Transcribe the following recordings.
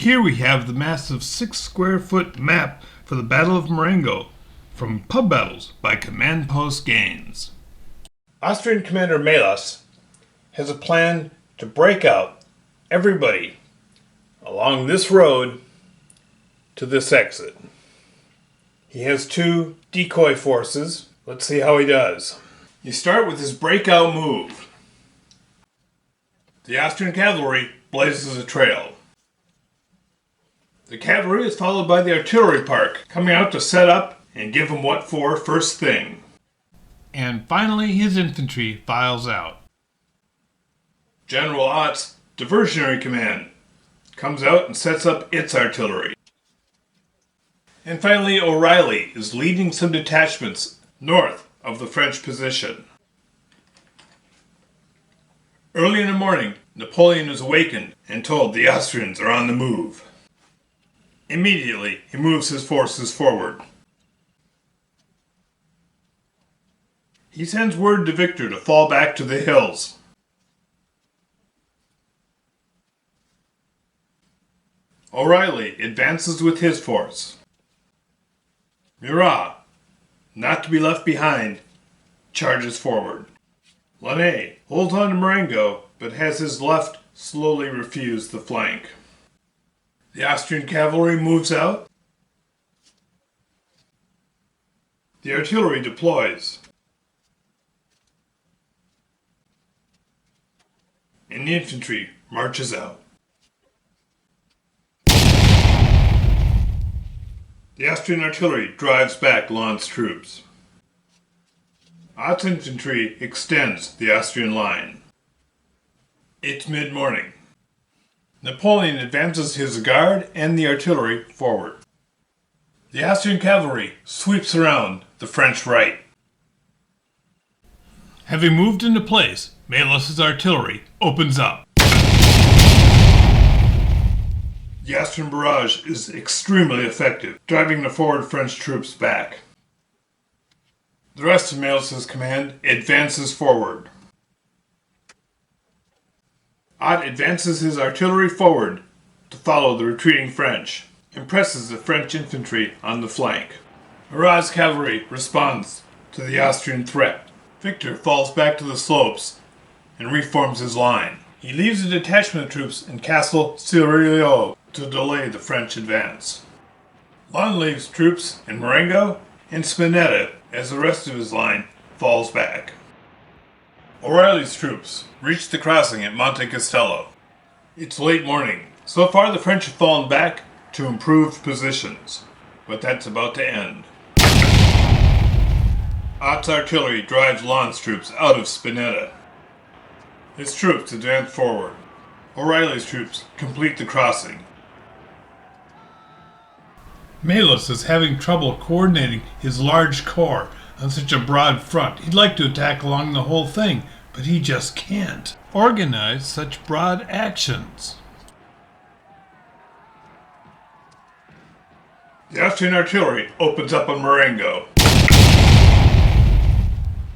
here we have the massive 6-square-foot map for the Battle of Marengo from Pub Battles by Command Post Games. Austrian Commander Melas has a plan to break out everybody along this road to this exit. He has 2 decoy forces. Let's see how he does. You start with his breakout move. The Austrian cavalry blazes a trail. The cavalry is followed by the artillery park, coming out to set up and give him what for first thing. And finally, his infantry files out. General Ott's diversionary command comes out and sets up its artillery. And finally, O'Reilly is leading some detachments north of the French position. Early in the morning, Napoleon is awakened and told the Austrians are on the move. Immediately, he moves his forces forward. He sends word to Victor to fall back to the hills. O'Reilly advances with his force. Murat, not to be left behind, charges forward. Lannes holds on to Marengo, but has his left slowly refuse the flank. The Austrian cavalry moves out. The artillery deploys. And the infantry marches out. The Austrian artillery drives back Lannes's troops. Ott's infantry extends the Austrian line. It's mid-morning. Napoleon advances his guard and the artillery forward. The Austrian cavalry sweeps around the French right. Having moved into place, Melas's artillery opens up. The Austrian barrage is extremely effective, driving the forward French troops back. The rest of Melas's command advances forward. Ott advances his artillery forward to follow the retreating French and presses the French infantry on the flank. Murat's cavalry responds to the Austrian threat. Victor falls back to the slopes and reforms his line. He leaves a detachment of troops in Castle Cirillo to delay the French advance. Lannes leaves troops in Marengo and Spinetta as the rest of his line falls back. O'Reilly's troops reach the crossing at Monte Castello. It's late morning. So far the French have fallen back to improved positions, but that's about to end. Ott's artillery drives Lannes's troops out of Spinetta. His troops advance forward. O'Reilly's troops complete the crossing. Melas is having trouble coordinating his large corps on such a broad front. He'd like to attack along the whole thing, but he just can't organize such broad actions. The Austrian artillery opens up on Marengo.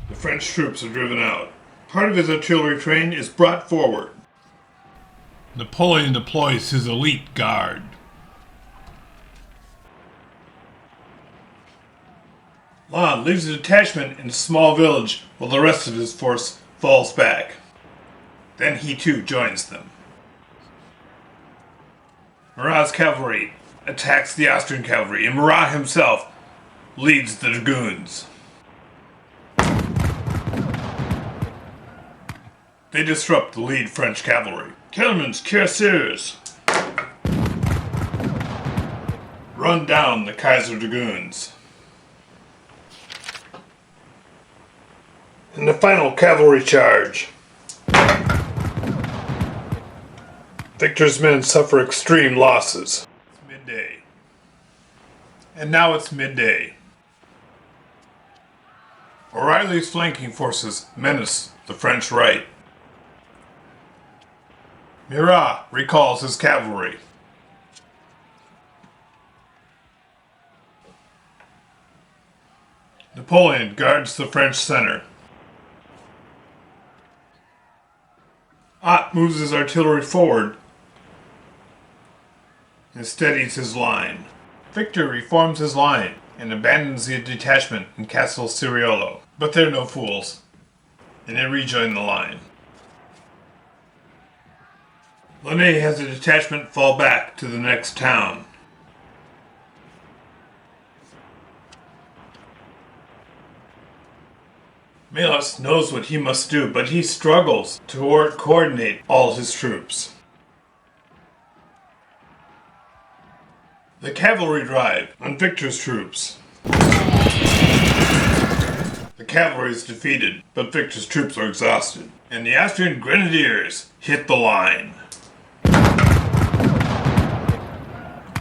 The French troops are driven out. Part of his artillery train is brought forward. Napoleon deploys his elite guard. Lannes leaves a detachment in a small village while the rest of his force falls back. Then he too joins them. Murat's cavalry attacks the Austrian cavalry, and Murat himself leads the dragoons. They disrupt the lead French cavalry. Kellermann's cuirassiers run down the Kaiser dragoons. In the final cavalry charge, Victor's men suffer extreme losses. It's midday. And now it's midday. O'Reilly's flanking forces menace the French right. Murat recalls his cavalry. Napoleon guards the French center. Ott moves his artillery forward and steadies his line. Victor reforms his line and abandons the detachment in Castle Ciriolo. But they're no fools, and they rejoin the line. Launay has a detachment fall back to the next town. Melas knows what he must do, but he struggles to coordinate all his troops. The cavalry drive on Victor's troops. The cavalry is defeated, but Victor's troops are exhausted, and the Austrian grenadiers hit the line.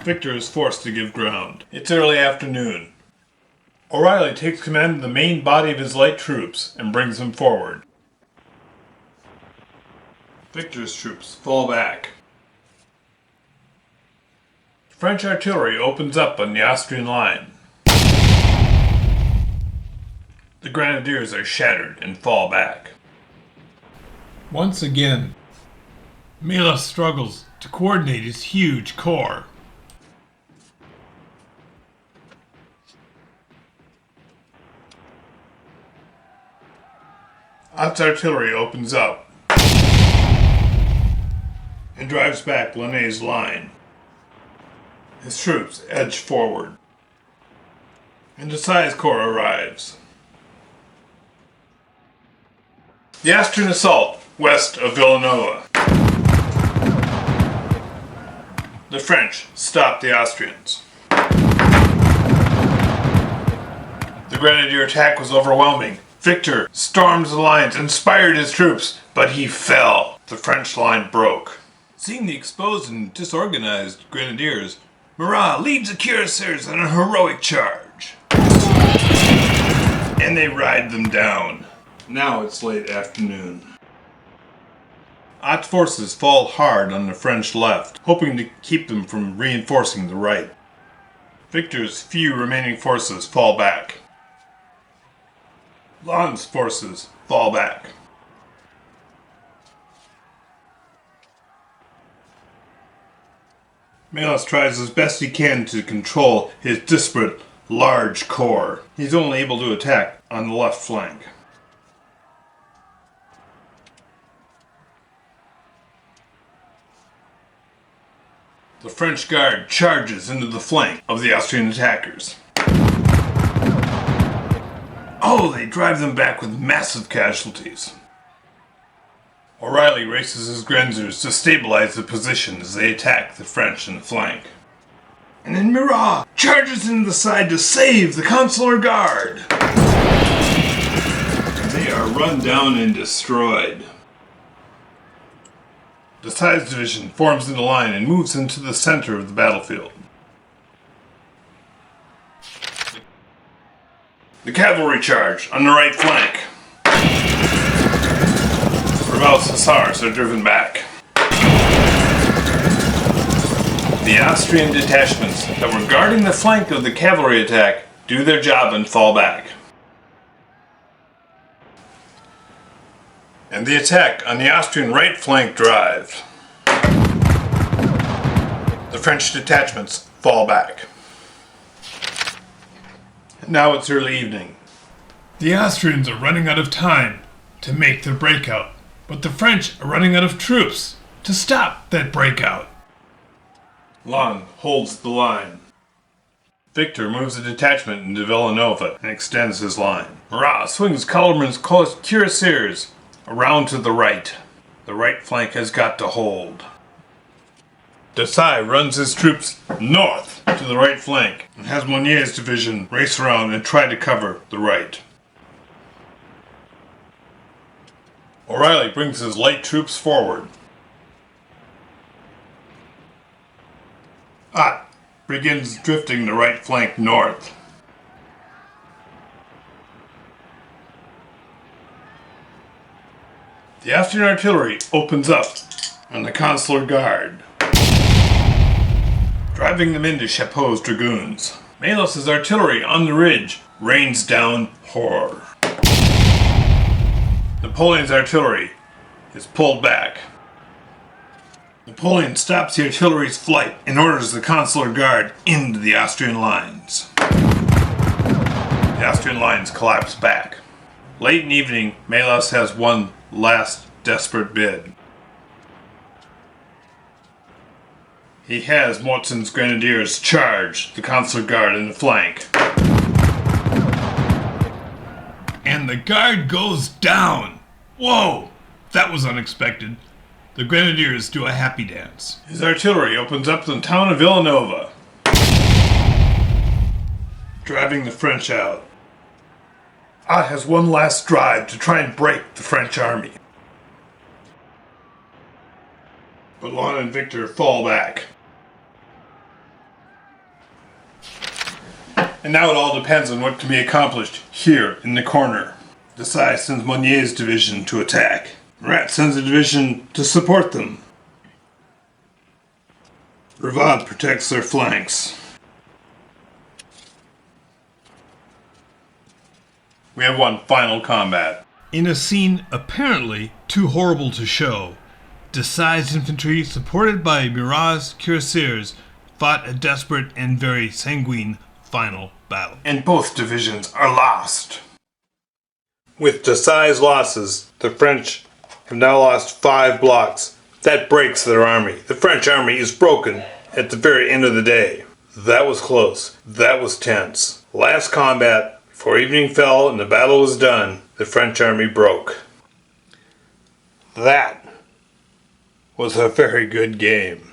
Victor is forced to give ground. It's early afternoon. O'Reilly takes command of the main body of his light troops and brings them forward. Victor's troops fall back. French artillery opens up on the Austrian line. The grenadiers are shattered and fall back. Once again, Melas struggles to coordinate his huge corps. Ott's artillery opens up and drives back Launay's line. His troops edge forward, and Desai's corps arrives. The Austrian assault west of Villanova. The French stop the Austrians. The grenadier attack was overwhelming. Victor stormed the lines, inspired his troops, but he fell. The French line broke. Seeing the exposed and disorganized grenadiers, Murat leads the cuirassiers on a heroic charge. And they ride them down. Now it's late afternoon. Ott's forces fall hard on the French left, hoping to keep them from reinforcing the right. Victor's few remaining forces fall back. Lannes' forces fall back. Melas tries as best he can to control his disparate, large corps. He's only able to attack on the left flank. The French guard charges into the flank of the Austrian attackers. Oh, they drive them back with massive casualties. O'Reilly races his grenadiers to stabilize the position as they attack the French in the flank. And then Murat charges into the side to save the consular guard. They are run down and destroyed. Desai's division forms into line and moves into the center of the battlefield. The cavalry charge on the right flank. Revel's hussars are driven back. The Austrian detachments that were guarding the flank of the cavalry attack do their job and fall back. And the attack on the Austrian right flank drive. The French detachments fall back. Now it's early evening. The Austrians are running out of time to make their breakout, but the French are running out of troops to stop that breakout. Lannes holds the line. Victor moves a detachment into Villanova and extends his line. Murat swings Kellerman's cuirassiers around to the right. The right flank has got to hold. Desai runs his troops north to the right flank and has Monier's division race around and try to cover the right. O'Reilly brings his light troops forward. Ott begins drifting the right flank north. The Austrian artillery opens up on the consular guard, driving them into Chapeau's dragoons. Melas' artillery on the ridge rains down horror. Napoleon's artillery is pulled back. Napoleon stops the artillery's flight and orders the consular guard into the Austrian lines. The Austrian lines collapse back. Late in the evening, Melas has one last desperate bid. He has Mortzen's grenadiers charge the consular guard in the flank. And the guard goes down. Whoa! That was unexpected. The grenadiers do a happy dance. His artillery opens up the town of Villanova, driving the French out. Ott has one last drive to try and break the French army. But Lon and Victor fall back. And now it all depends on what can be accomplished here in the corner. Desai sends Monier's division to attack. Rat sends a division to support them. Ravad protects their flanks. We have one final combat. In a scene apparently too horrible to show, Desai's infantry, supported by Murat's cuirassiers, fought a desperate and very sanguine final battle. And both divisions are lost. With Desai's losses, the French have now lost 5 blocks. That breaks their army. The French army is broken at the very end of the day. That was close. That was tense. Last combat, before evening fell and the battle was done, the French army broke. That was a very good game.